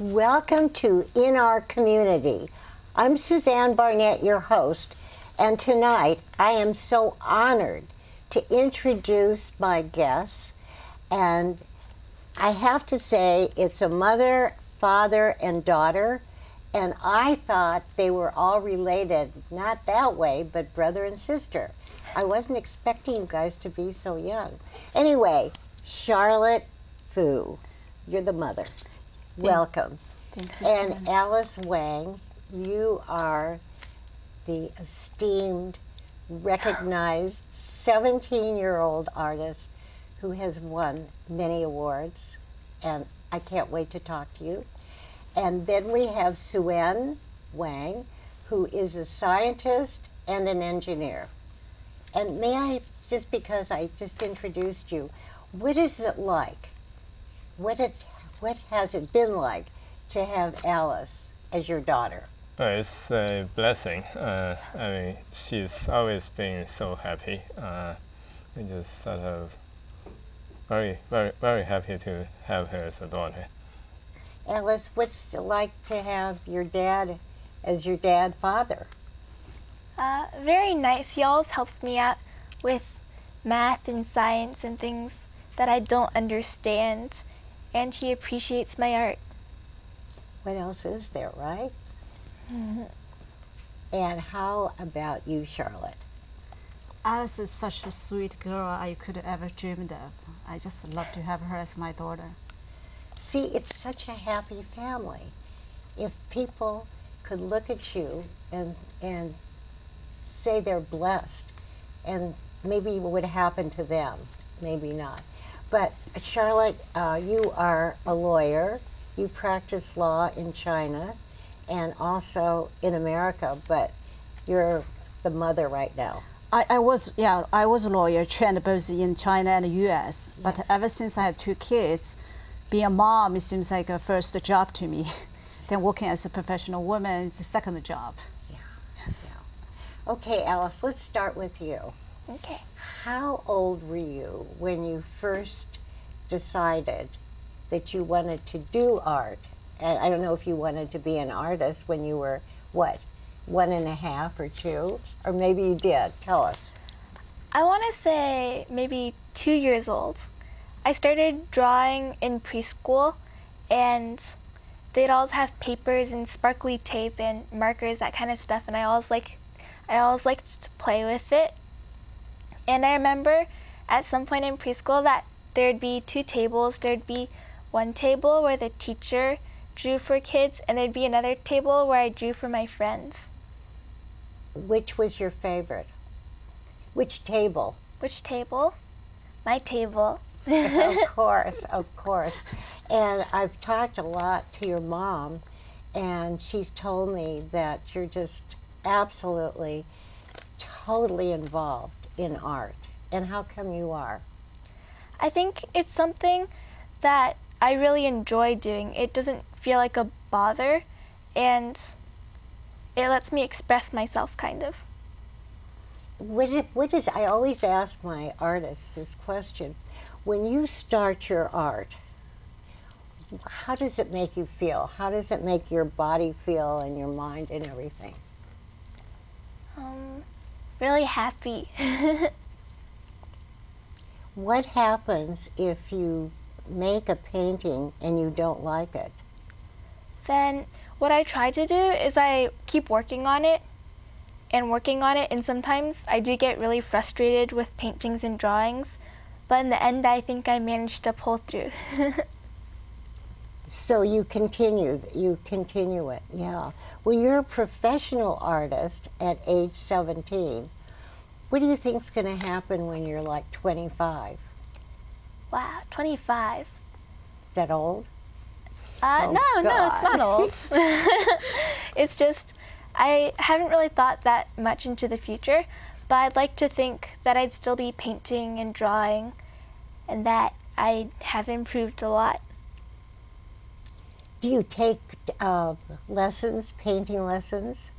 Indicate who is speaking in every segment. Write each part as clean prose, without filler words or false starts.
Speaker 1: Welcome to In Our Community. I'm Suzanne Barnett, your host, and tonight I am so honored to introduce my guests, and I have to say it's a mother, father, and daughter, and I thought they were all related, not that way, but brother and sister. I wasn't expecting you guys to be so young. Anyway, Charlotte Fu, you're the mother. Welcome.
Speaker 2: Thank you.
Speaker 1: And Alice Wang, you are the esteemed, recognized 17-year-old artist who has won many awards, and I can't wait to talk to you. And then we have Fuzi Wang, who is a scientist and an engineer. And may I, just because I just introduced you, what is it like? What has it been like to have Alice as your daughter?
Speaker 3: It's a blessing. I mean, she's always been so happy. And just sort of very, very, very happy to have her as a daughter.
Speaker 1: Alice, what's it like to have your dad as your father?
Speaker 2: Very nice. He always helps me out with math and science and things that I don't understand, and he appreciates my art.
Speaker 1: What else is there, right? Mm-hmm. And how about you, Charlotte?
Speaker 4: Alice is such a sweet girl I could ever dreamed of. I just love to have her as my daughter.
Speaker 1: See, it's such a happy family. If people could look at you and say they're blessed, and maybe what would happen to them, maybe not. But Charlotte, you are a lawyer. You practice law in China and also in America, but you're the mother right now.
Speaker 4: I was a lawyer trained both in China and the US. Yes. But ever since I had 2 kids, being a mom, it seems like a first job to me. Then working as a professional woman is the second job.
Speaker 1: Yeah. Okay, Alice, let's start with you.
Speaker 2: Okay.
Speaker 1: How old were you when you first decided that you wanted to do art? And I don't know if you wanted to be an artist when you were, what, 1.5 or 2? Or maybe you did. Tell us.
Speaker 2: I want to say maybe 2 years old. I started drawing in preschool, and they'd always have papers and sparkly tape and markers, that kind of stuff, and I always liked to play with it. And I remember at some point in preschool that there'd be 2 tables. There'd be one table where the teacher drew for kids, and there'd be another table where I drew for my friends.
Speaker 1: Which was your favorite? Which table?
Speaker 2: Which table? My table.
Speaker 1: Of course. And I've talked a lot to your mom, and she's told me that you're just absolutely, totally involved in art. And how come you are?
Speaker 2: I think it's something that I really enjoy doing. It doesn't feel like a bother, and it lets me express myself, kind of.
Speaker 1: I always ask my artists this question. When you start your art, how does it make you feel? How does it make your body feel and your mind and everything?
Speaker 2: Really happy.
Speaker 1: What happens if you make a painting and you don't like it?
Speaker 2: Then what I try to do is I keep working on it, and sometimes I do get really frustrated with paintings and drawings, but in the end I think I managed to pull through.
Speaker 1: So you continue it, yeah. Well, you're a professional artist at age 17. What do you think's going to happen when you're like 25?
Speaker 2: Wow, 25.
Speaker 1: Is that old?
Speaker 2: No, it's not old. It's just, I haven't really thought that much into the future, but I'd like to think that I'd still be painting and drawing, and that I have improved a lot.
Speaker 1: Do you take lessons, painting lessons?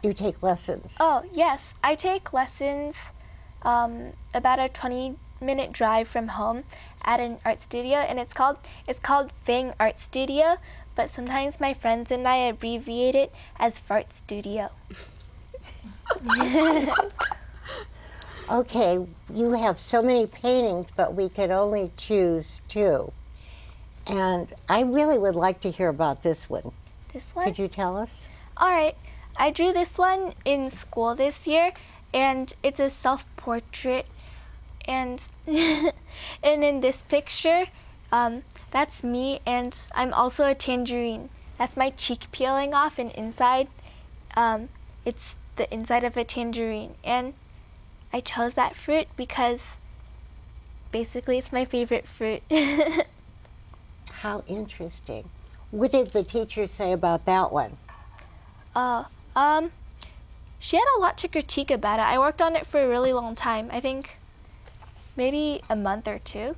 Speaker 1: Do you take lessons?
Speaker 2: Oh, yes. I take lessons about a 20 15-minute drive from home at an art studio, and it's called Fang Art Studio, but sometimes my friends and I abbreviate it as Fart Studio.
Speaker 1: Okay, you have so many paintings, but we could only choose 2. And I really would like to hear about this one.
Speaker 2: This one?
Speaker 1: Could you tell us?
Speaker 2: All right. I drew this one in school this year, and it's a self-portrait. And and in this picture, that's me, and I'm also a tangerine. That's my cheek peeling off, and inside, it's the inside of a tangerine. And I chose that fruit because basically it's my favorite fruit.
Speaker 1: How interesting. What did the teacher say about that one?
Speaker 2: She had a lot to critique about it. I worked on it for a really long time. I think maybe a month or 2.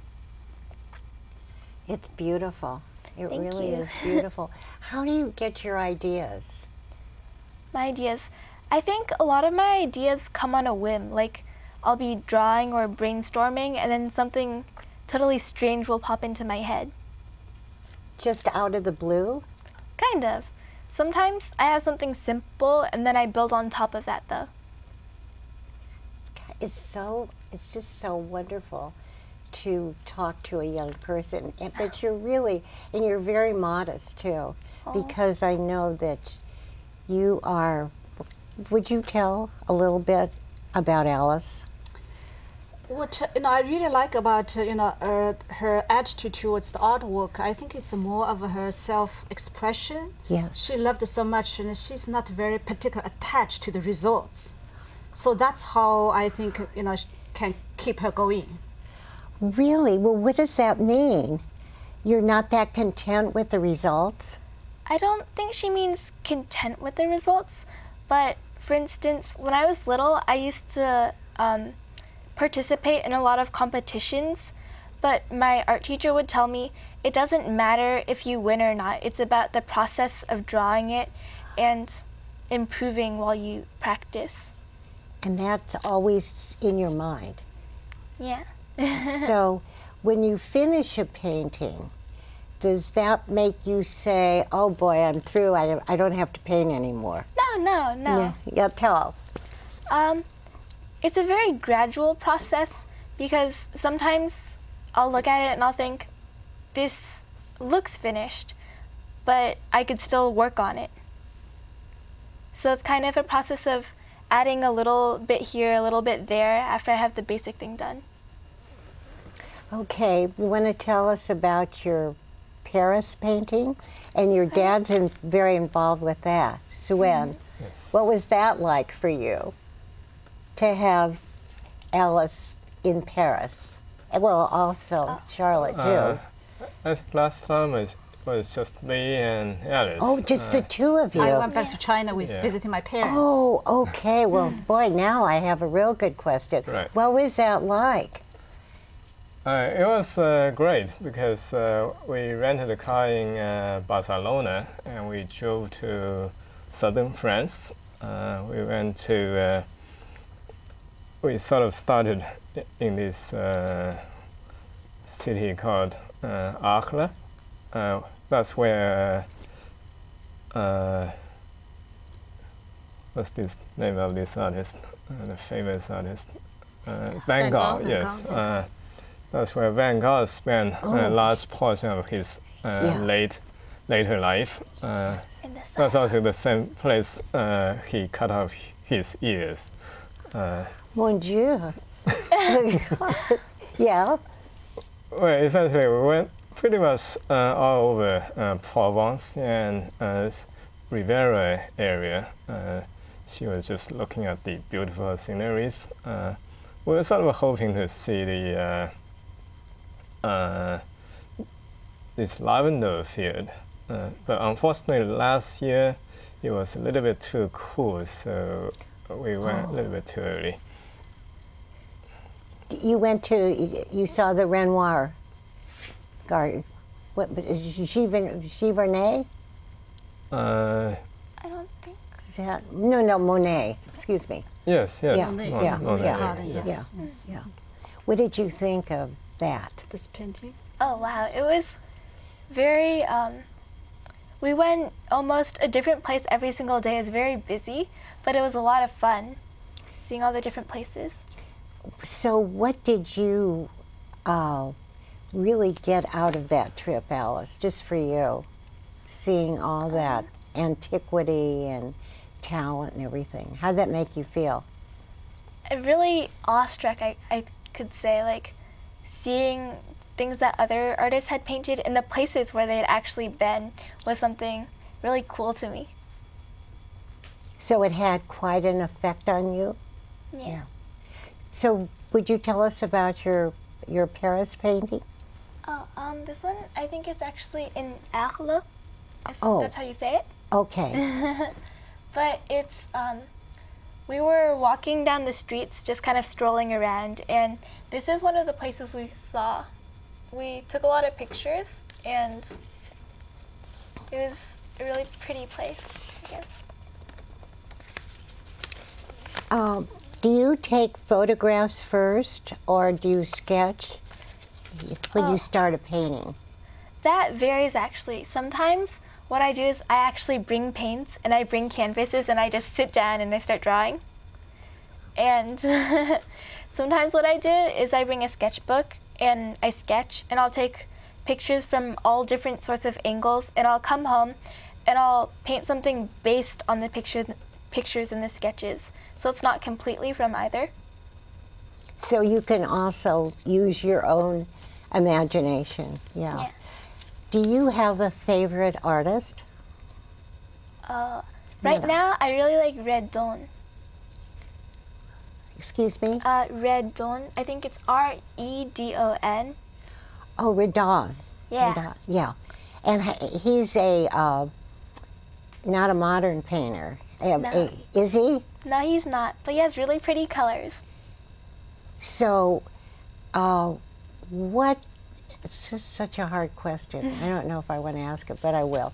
Speaker 1: It's beautiful. It
Speaker 2: Thank
Speaker 1: really
Speaker 2: you.
Speaker 1: is beautiful. How do you get your ideas?
Speaker 2: My ideas. I think a lot of my ideas come on a whim. Like, I'll be drawing or brainstorming, and then something totally strange will pop into my head.
Speaker 1: Just out of the blue?
Speaker 2: Kind of. Sometimes I have something simple, and then I build on top of that, though.
Speaker 1: It's just so wonderful to talk to a young person. But you're really, and you're very modest too, because I know that you are. Would you tell a little bit about Alice?
Speaker 4: What I really like about her attitude towards the artwork, I think it's more of her self-expression.
Speaker 1: Yes.
Speaker 4: She loved it so much, and she's not very particular attached to the results. So that's how I think can keep her going.
Speaker 1: Really? Well, what does that mean? You're not that content with the results?
Speaker 2: I don't think she means content with the results, but for instance, when I was little, I used to participate in a lot of competitions, but my art teacher would tell me it doesn't matter if you win or not. It's about the process of drawing it and improving while you practice.
Speaker 1: And that's always in your mind.
Speaker 2: Yeah.
Speaker 1: So when you finish a painting, does that make you say, oh boy, I'm through, I don't have to paint anymore?
Speaker 2: No.
Speaker 1: Yeah, tell.
Speaker 2: It's a very gradual process, because sometimes I'll look at it and I'll think, this looks finished, but I could still work on it. So it's kind of a process of adding a little bit here, a little bit there after I have the basic thing done.
Speaker 1: Okay, you want to tell us about your Paris painting? And your dad's very involved with that. Suen,
Speaker 3: Yes.
Speaker 1: what was that like for you to have Alice in Paris? And well, also Charlotte too.
Speaker 3: I think last time it was just me and Alice.
Speaker 1: Oh, just the 2 of you.
Speaker 4: I went back to China with visiting my parents.
Speaker 1: Oh, okay. Well, boy, now I have a real good question.
Speaker 3: Right.
Speaker 1: What was that like?
Speaker 3: It was great because we rented a car in Barcelona and we drove to southern France. We went to, we sort of started in this city called Arles. That's where, what's this name of this artist, the famous artist? Van Gogh, yes. That's where Van Gogh spent a large portion of his later life. That's also the same place he cut off his ears.
Speaker 1: Mon Dieu. Yeah.
Speaker 3: Well, essentially, we went pretty much all over Provence and Riviera area. She was just looking at the beautiful sceneries. We were sort of hoping to see the this lavender field, but unfortunately last year it was a little bit too cool, so we went a little bit too early.
Speaker 1: You saw the Renoir garden. What, Giverny?
Speaker 2: I don't think.
Speaker 1: Is that, no, Monet, excuse me.
Speaker 3: Yes.
Speaker 1: Yeah.
Speaker 3: Monet.
Speaker 1: Yeah.
Speaker 3: Monet.
Speaker 1: Yeah.
Speaker 4: Garden, yes.
Speaker 1: Yeah. What did you think of that?
Speaker 4: This painting?
Speaker 2: Oh, wow. It was very, we went almost a different place every single day. It was very busy, but it was a lot of fun seeing all the different places.
Speaker 1: So what did you really get out of that trip, Alice, just for you, seeing all that antiquity and talent and everything? How did that make you feel?
Speaker 2: Really awestruck, I could say, like seeing things that other artists had painted and the places where they had actually been was something really cool to me.
Speaker 1: So it had quite an effect on you?
Speaker 2: Yeah.
Speaker 1: So would you tell us about your Paris painting?
Speaker 2: Oh, this one, I think it's actually in Arles, if
Speaker 1: Oh.
Speaker 2: that's how you say it.
Speaker 1: Okay.
Speaker 2: But it's, we were walking down the streets, just kind of strolling around, and this is one of the places we saw. We took a lot of pictures, and it was a really pretty place, I guess.
Speaker 1: Do you take photographs first, or do you sketch when you start a painting?
Speaker 2: That varies, actually. Sometimes what I do is I actually bring paints and I bring canvases and I just sit down and I start drawing. And sometimes what I do is I bring a sketchbook and I sketch, and I'll take pictures from all different sorts of angles, and I'll come home and I'll paint something based on the pictures and the sketches. So it's not completely from either.
Speaker 1: So you can also use your own imagination.
Speaker 2: Yeah.
Speaker 1: Do you have a favorite artist?
Speaker 2: Right now, I really like Red Dawn.
Speaker 1: Excuse me?
Speaker 2: Red Dawn. I think it's R-E-D-O-N.
Speaker 1: Oh, Redon.
Speaker 2: Yeah.
Speaker 1: Redon, yeah. And he's a, not a modern painter.
Speaker 2: No.
Speaker 1: Is he?
Speaker 2: No, he's not, but he has really pretty colors.
Speaker 1: So, what, it's just such a hard question. I don't know if I want to ask it, but I will.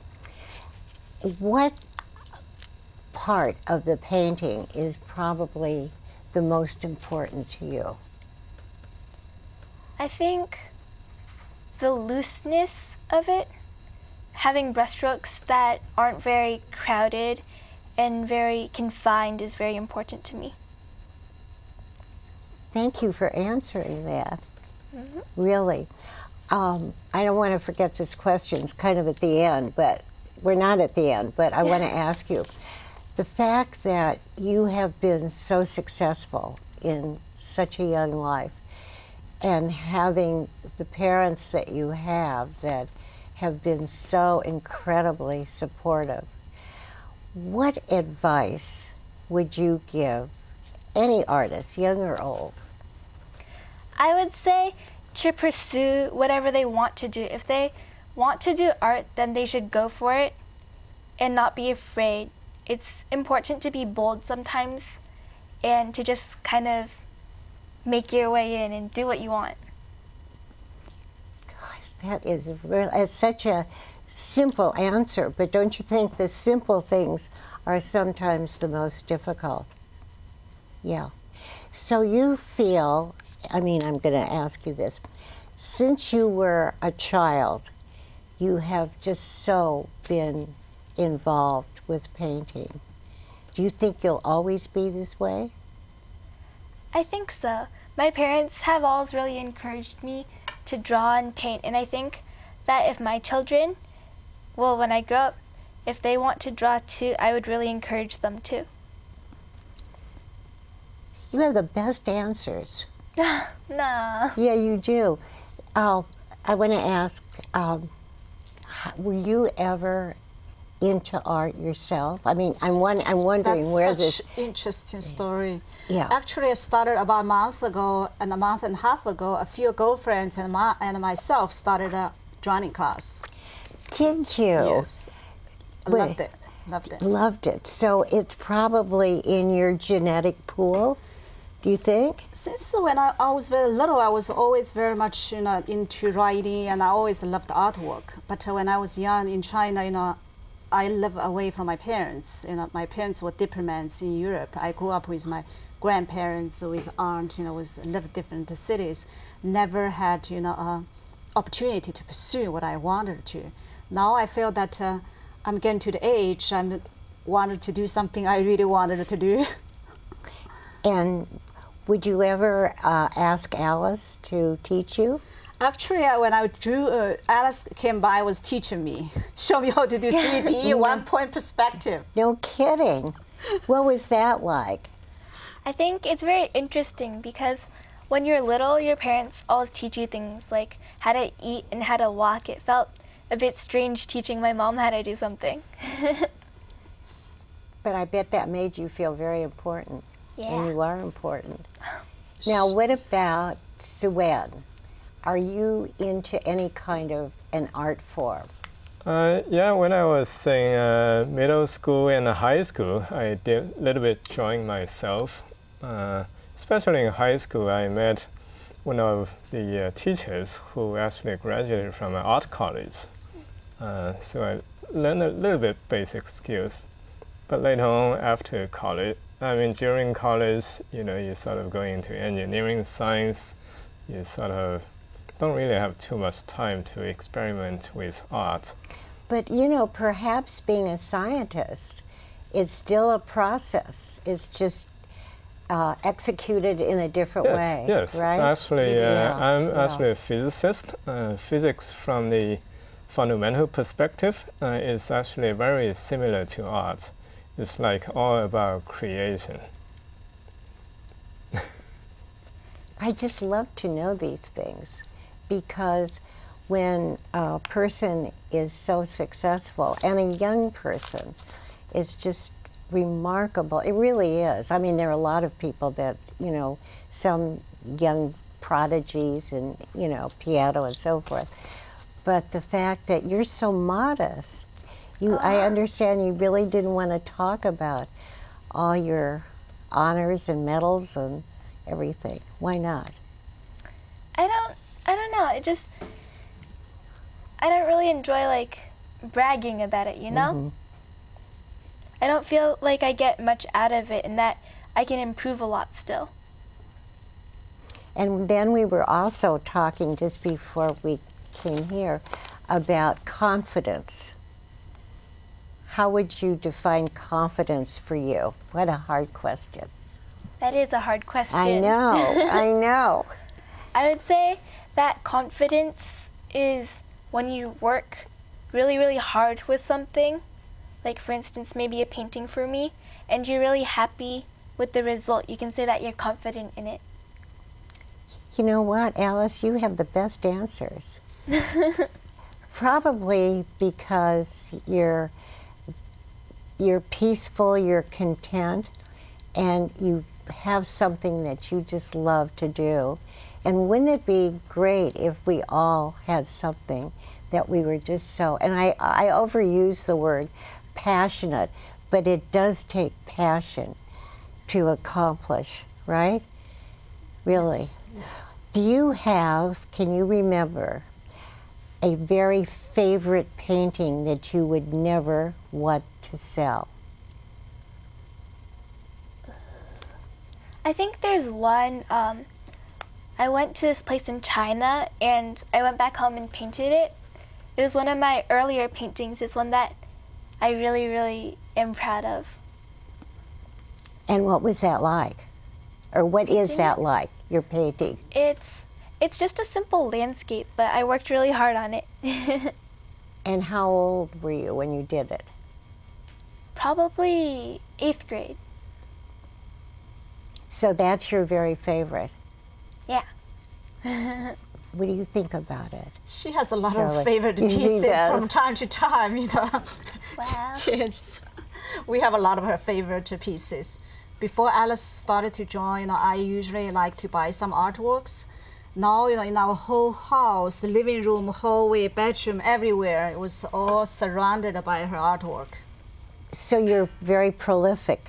Speaker 1: What part of the painting is probably the most important to you?
Speaker 2: I think the looseness of it, having brushstrokes that aren't very crowded and very confined, is very important to me.
Speaker 1: Thank you for answering that. Really. I don't want to forget this question. It's kind of at the end, but we're not at the end, but I want to ask you. The fact that you have been so successful in such a young life, and having the parents that you have that have been so incredibly supportive, what advice would you give any artist, young or old?
Speaker 2: I would say to pursue whatever they want to do. If they want to do art, then they should go for it and not be afraid. It's important to be bold sometimes and to just kind of make your way in and do what you want.
Speaker 1: Gosh, that is really, it's such a simple answer, but don't you think the simple things are sometimes the most difficult? Yeah. So you feel, I mean, I'm going to ask you this. Since you were a child, you have just so been involved with painting. Do you think you'll always be this way?
Speaker 2: I think so. My parents have always really encouraged me to draw and paint, and I think that if my children, well, when I grow up, if they want to draw too, I would really encourage them to.
Speaker 1: You have the best answers.
Speaker 2: No.
Speaker 1: Yeah, you do. I want to ask, were you ever into art yourself? I mean, I'm wondering
Speaker 4: That's
Speaker 1: where
Speaker 4: such
Speaker 1: this
Speaker 4: interesting story.
Speaker 1: Yeah.
Speaker 4: Actually, I started about a month ago, and a month and a half ago, a few girlfriends and myself started a drawing class.
Speaker 1: Did you?
Speaker 4: Yes. I
Speaker 1: Wait.
Speaker 4: loved it. Loved it.
Speaker 1: Loved it. So it's probably in your genetic pool, do you think?
Speaker 4: Since when I was very little, I was always very much into writing, and I always loved artwork. But when I was young in China, I lived away from my parents. My parents were diplomats in Europe. I grew up with my grandparents, with aunt, was live different cities, never had, opportunity to pursue what I wanted to. Now I feel that I'm getting to the age I wanted to do something I really wanted to do.
Speaker 1: And would you ever ask Alice to teach you?
Speaker 4: Actually, when I drew, Alice came by, was teaching me, show me how to do 3D, one-point perspective.
Speaker 1: No kidding. What was that like?
Speaker 2: I think it's very interesting because when you're little, your parents always teach you things like how to eat and how to walk. It felt a bit strange teaching my mom how to do something.
Speaker 1: But I bet that made you feel very important.
Speaker 2: Yeah.
Speaker 1: And you are important. Now, what about Suen? Are you into any kind of an art form?
Speaker 3: Yeah, when I was in middle school and high school, I did a little bit drawing myself. Especially in high school, I met one of the teachers who actually graduated from an art college. So I learned a little bit basic skills. But later on, after college, during college, you sort of go into engineering science. You sort of don't really have too much time to experiment with art.
Speaker 1: But, perhaps being a scientist is still a process. It's just executed in a different way,
Speaker 3: yes.
Speaker 1: right?
Speaker 3: Actually, I'm actually a physicist. Physics from the fundamental perspective is actually very similar to art. It's like all about creation.
Speaker 1: I just love to know these things because when a person is so successful, and a young person, it's just remarkable. It really is. There are a lot of people that, some young prodigies and, piano and so forth. But the fact that you're so modest, I understand you really didn't want to talk about all your honors and medals and everything. Why not?
Speaker 2: I don't know. I don't really enjoy bragging about it,
Speaker 1: Mm-hmm.
Speaker 2: I don't feel like I get much out of it and that I can improve a lot still.
Speaker 1: And then we were also talking just before we came here about confidence. How would you define confidence for you? What a hard question.
Speaker 2: That is a hard question.
Speaker 1: I know, I know.
Speaker 2: I would say that confidence is when you work really, really hard with something, like for instance, maybe a painting for me, and you're really happy with the result. You can say that you're confident in it.
Speaker 1: You know what, Alice? You have the best answers. Probably because you're peaceful, you're content, and you have something that you just love to do. And wouldn't it be great if we all had something that we were just so, and I overuse the word passionate, but it does take passion to accomplish, right? Really.
Speaker 4: Yes. Yes.
Speaker 1: Do you have, can you remember, a very favorite painting that you would never want to sell?
Speaker 2: I think there's one. I went to this place in China and I went back home and painted it. It was one of my earlier paintings. It's one that I really, really am proud of.
Speaker 1: And what was that like? Or what is that like, your painting?
Speaker 2: It's just a simple landscape, but I worked really hard on it.
Speaker 1: And how old were you when you did it?
Speaker 2: Probably 8th grade.
Speaker 1: So that's your very favorite.
Speaker 2: Yeah.
Speaker 1: What do you think about it?
Speaker 4: She has a lot
Speaker 1: Shirley.
Speaker 4: of favorite
Speaker 1: She
Speaker 4: pieces
Speaker 1: does.
Speaker 4: from time to time,
Speaker 2: Wow.
Speaker 4: We have a lot of her favorite pieces. Before Alice started to join, I usually like to buy some artworks. Now, in our whole house, living room, hallway, bedroom, everywhere, it was all surrounded by her artwork.
Speaker 1: So you're very prolific,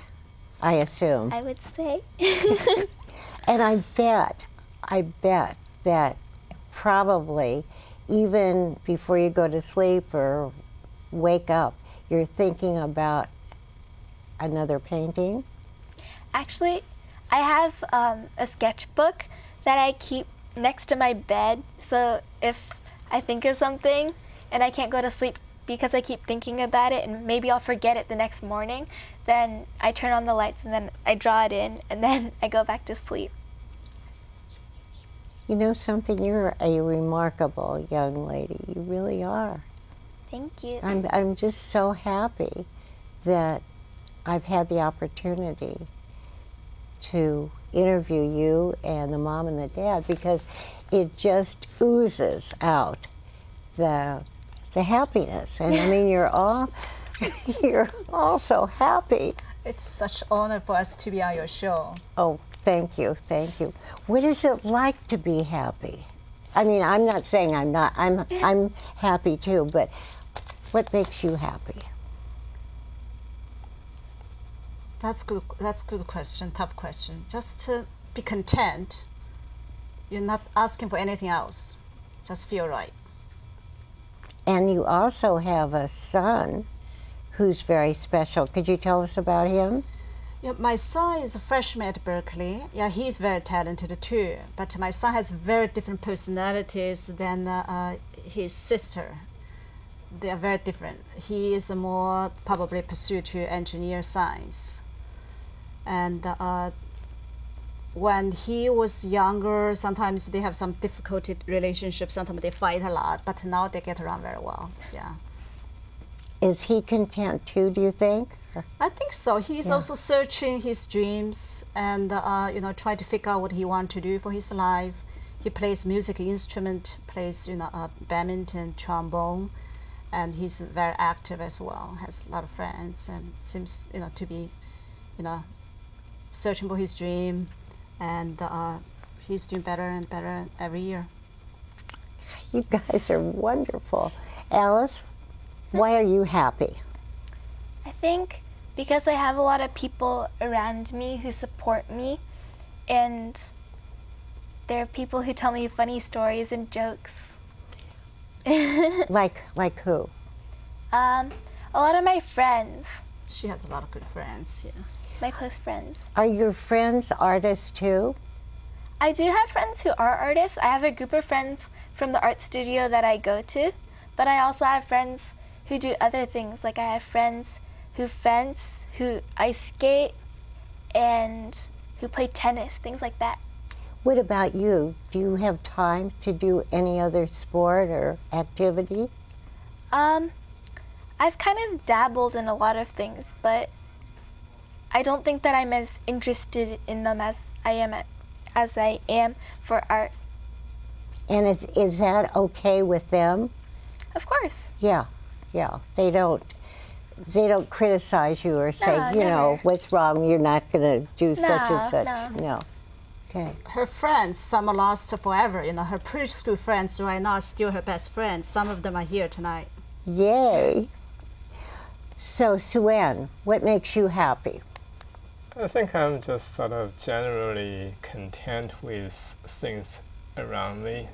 Speaker 1: I assume.
Speaker 2: I would say.
Speaker 1: And I bet that probably even before you go to sleep or wake up, you're thinking about another painting?
Speaker 2: Actually, I have a sketchbook that I keep next to my bed, so if I think of something and I can't go to sleep because I keep thinking about it and maybe I'll forget it the next morning, then I turn on the lights and then I draw it in and then I go back to sleep.
Speaker 1: You know something? You're a remarkable young lady. You really are.
Speaker 2: Thank you.
Speaker 1: I'm just so happy that I've had the opportunity to interview you and the mom and the dad, because it just oozes out the happiness. And I mean, you're all so happy.
Speaker 4: It's such an honor for us to be on your show.
Speaker 1: Oh, thank you, thank you. What is it like to be happy? I mean, I'm not saying I'm not. I'm happy too, but what makes you happy?
Speaker 4: That's good. That's good question. Tough question. Just to be content. You're not asking for anything else. Just feel right.
Speaker 1: And you also have a son who's very special. Could you tell us about him?
Speaker 4: Yeah, my son is a freshman at Berkeley. Yeah, he's very talented too. But my son has very different personalities than his sister. They are very different. He is more probably pursued to engineer science. And when he was younger, sometimes they have some difficult relationships. Sometimes they fight a lot, but now they get along very well. Yeah.
Speaker 1: Is he content too, do you think?
Speaker 4: I think so. He's also searching his dreams and trying to figure out what he wants to do for his life. He plays music instrument, plays badminton, trombone, and he's very active as well. Has a lot of friends and seems to be searching for his dream, and he's doing better and better every year.
Speaker 1: You guys are wonderful. Alice, why are you happy?
Speaker 2: I think because I have a lot of people around me who support me, and there are people who tell me funny stories and jokes.
Speaker 1: Like who?
Speaker 2: A lot of my friends.
Speaker 4: She has a lot of good friends, yeah.
Speaker 2: My close friends.
Speaker 1: Are your friends artists too?
Speaker 2: I do have friends who are artists. I have a group of friends from the art studio that I go to, but I also have friends who do other things. Like I have friends who fence, who ice skate, and who play tennis, things like that.
Speaker 1: What about you? Do you have time to do any other sport or activity?
Speaker 2: I've kind of dabbled in a lot of things, but I don't think that I'm as interested in them as I am for art.
Speaker 1: And is that okay with them?
Speaker 2: Of course.
Speaker 1: Yeah. They don't criticize you or say,
Speaker 2: never.
Speaker 1: what's wrong, you're not going to do such and such.
Speaker 2: No.
Speaker 1: Okay.
Speaker 4: Her friends, some are lost forever. Her preschool friends right now are still her best friends. Some of them are here tonight.
Speaker 1: Yay. So, Suen, what makes you happy?
Speaker 3: I think I'm just sort of generally content with things around me.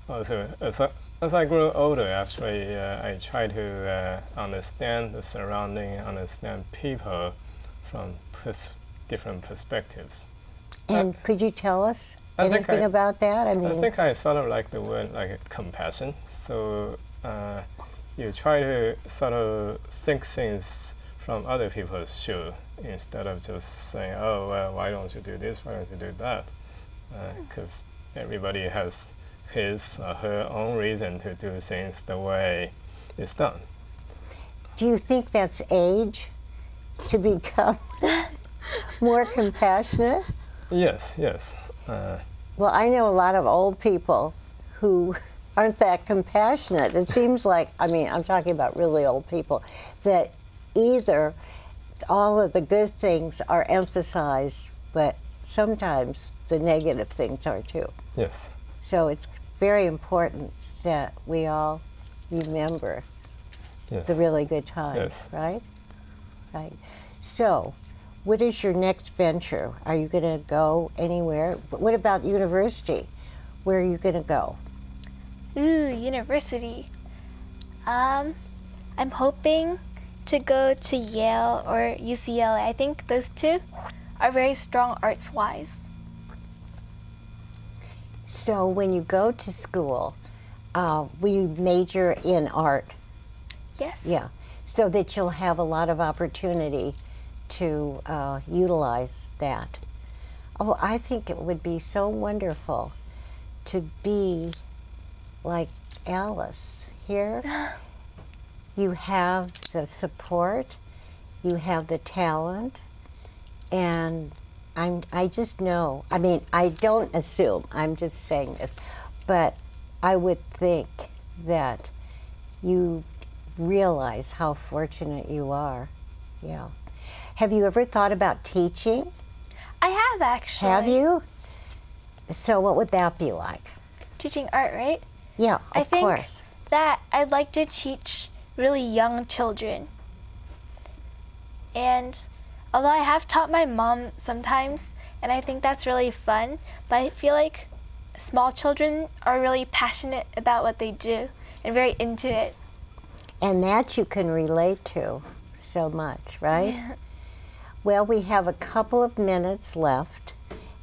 Speaker 3: Also, as I grow older, actually, I try to understand the surrounding, understand people from different perspectives.
Speaker 1: And could you tell us anything about that? I
Speaker 3: think I sort of like the word like compassion. So you try to sort of think things from other people's shoe instead of just saying, oh, well, why don't you do this, why don't you do that? Because everybody has his or her own reason to do things the way it's done.
Speaker 1: Do you think that's age, to become more compassionate?
Speaker 3: Yes.
Speaker 1: Well, I know a lot of old people who aren't that compassionate. It seems like, I'm talking about really old people, that either all of the good things are emphasized, but sometimes the negative things are too.
Speaker 3: Yes.
Speaker 1: So it's very important that we all remember the really good times, right? Right. So, what is your next venture? Are you going to go anywhere? But what about university? Where are you going to go?
Speaker 2: Ooh, university. I'm hoping to go to Yale or UCLA. I think those two are very strong arts-wise.
Speaker 1: So when you go to school, we major in art.
Speaker 2: Yes.
Speaker 1: Yeah, so that you'll have a lot of opportunity to utilize that. Oh, I think it would be so wonderful to be like Alice here. You have the support, you have the talent, and I just know, I mean, I don't assume, I'm just saying this, but I would think that you realize how fortunate you are. Yeah. Have you ever thought about teaching?
Speaker 2: I have, actually.
Speaker 1: Have you? So what would that be like?
Speaker 2: Teaching art, right?
Speaker 1: Yeah,
Speaker 2: I
Speaker 1: of
Speaker 2: think
Speaker 1: course.
Speaker 2: that I'd like to teach really young children. And although I have taught my mom sometimes, and I think that's really fun, but I feel like small children are really passionate about what they do and very into it.
Speaker 1: And that you can relate to so much, right?
Speaker 2: Yeah.
Speaker 1: Well, we have a couple of minutes left.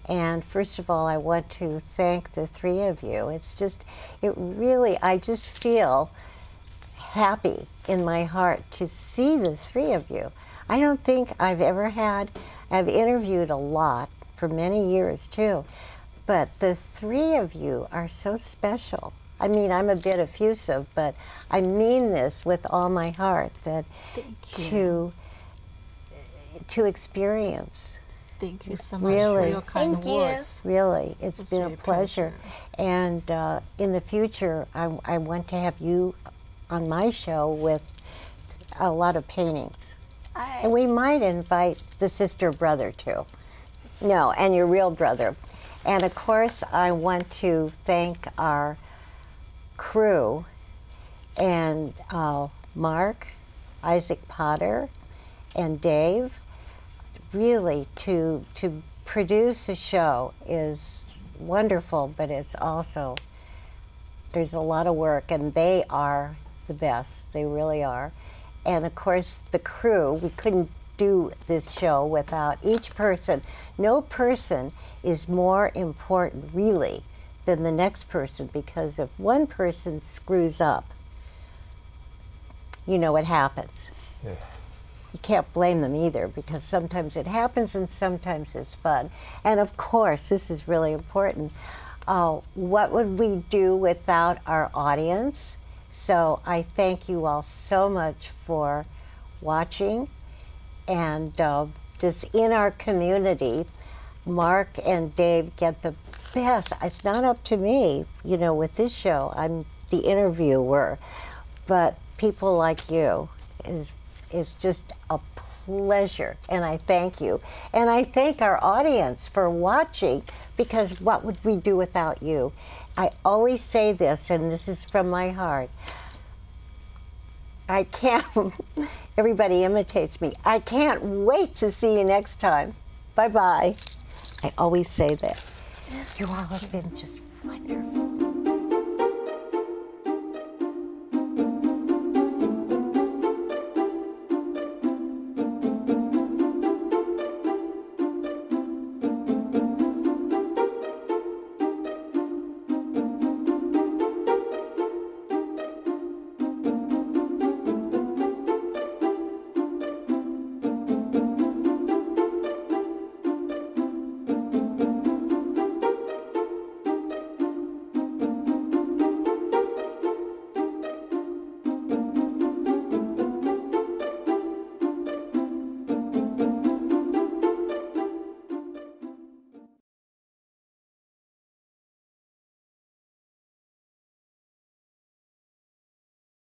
Speaker 1: And first of all, I want to thank the three of you. It's just, it really, I just feel happy in my heart to see the three of you. I don't think I've ever had, I've interviewed a lot for many years too, but the three of you are so special. I mean, I'm a bit effusive, but I mean this with all my heart, that to experience.
Speaker 4: Thank you so much
Speaker 1: Really.
Speaker 4: for your kind
Speaker 2: Thank you.
Speaker 4: words.
Speaker 1: Really, it's been a
Speaker 4: really
Speaker 1: pleasure. And in the future, I want to have you on my show with a lot of paintings.
Speaker 2: All right.
Speaker 1: And we might invite the sister brother too. No, and your real brother. And of course, I want to thank our crew and Marc, Isaac Potter, and Dave. Really, to produce a show is wonderful, but it's also, there's a lot of work, and they are the best. They really are. And of course, the crew, we couldn't do this show without each person. No person is more important, really, than the next person, because if one person screws up, you know what happens.
Speaker 3: Yes.
Speaker 1: You can't blame them either, because sometimes it happens and sometimes it's fun. And of course, this is really important. What would we do without our audience? So I thank you all so much for watching. And this in our community, Marc and Dave get the best. It's not up to me, you know, with this show. I'm the interviewer. But people like you is just a pleasure, and I thank you. And I thank our audience for watching, because what would we do without you? I always say this, and this is from my heart. I can't, everybody imitates me. I can't wait to see you next time. Bye-bye. I always say that. You all have been just wonderful.